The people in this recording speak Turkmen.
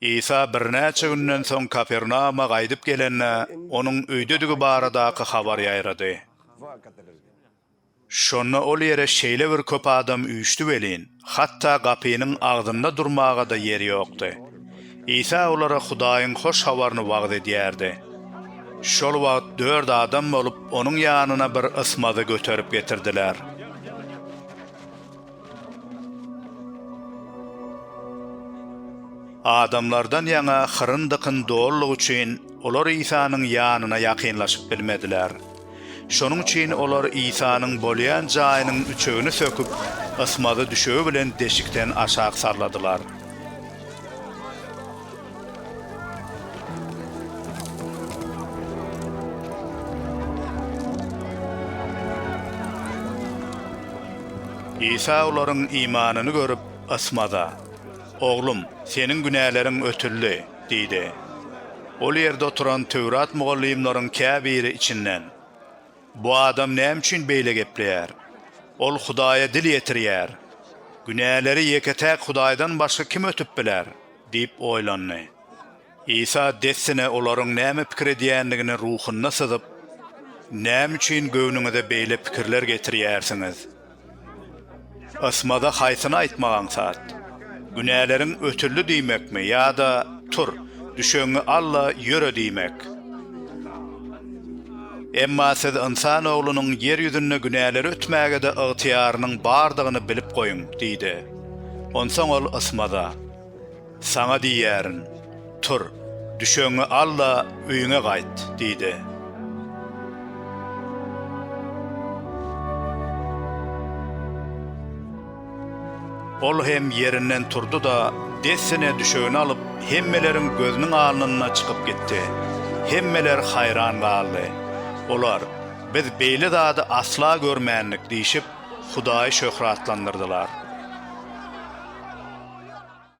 İsa bir näçe günden soň Kapernauma gaýdyp gelenne onuň öýdedigi baradaky habar ýaýrady. Şonna ol ýere şeýle bir köp adam üýüşdi welin, hatda gapynyň agdynda durmaga da ýeri ýokdy. İsa olara Hudaýyň hoş habaryny wagt edýärdi. Şol wagt 4 adam bolup onuň ýanyna bir ysmady göterip getirdiler. Adamlardan ýaňa hyryndykyň doğullygy üçin olar İsanyň ýanyna ýakynlaşyp bilmediler. Şonuň üçin olar İsanyň bolýan jaýynyň üçegini söküp, ysmady düşegi bilen deşikden aşağı sarladylar. İsa olaryň imanyny görüp ysmada "Oglum, senin günälerin ötüldi" diýdi. Ol ýerde oturan Tewrat mugallimlaryň käbiri içinden "Bu adam näme üçin beýle gepleýär? Ol Hudaýa dil ýetirýär. Günäleri ýeketäk Hudaýdan başga kim ötüp biler?" diýip oýlandy. İsa dessine olaryň näme pikir edýändigini ruhyna syzyp, "Näme üçin göwnüňize beýle pikirler getirýärsiňiz? Ysmada haýsyny aýtmagan saat. Günälerin ötüllü diýmekmi ýa-da tur, düşeňi alla ýöre diýmek? Emma siz insan oglunyň yer ýüzünde günäleri ötmäge de ygtyýarynyň bardygyny bilip goýuň" diýdi. Onsoň ol ysmada "Saňa diýärin, tur, düşeňi alla öýüňe gaýt" diýdi. Ol hem yerinden turdu da dessine düşegini alıp hemmelerin gözünün alnına çıkıp gitti. Hemmeler hayran kaldı. Olar, biz beýle zady asla görmänlik diýişip Hudaýy şöhratlandyrdylar.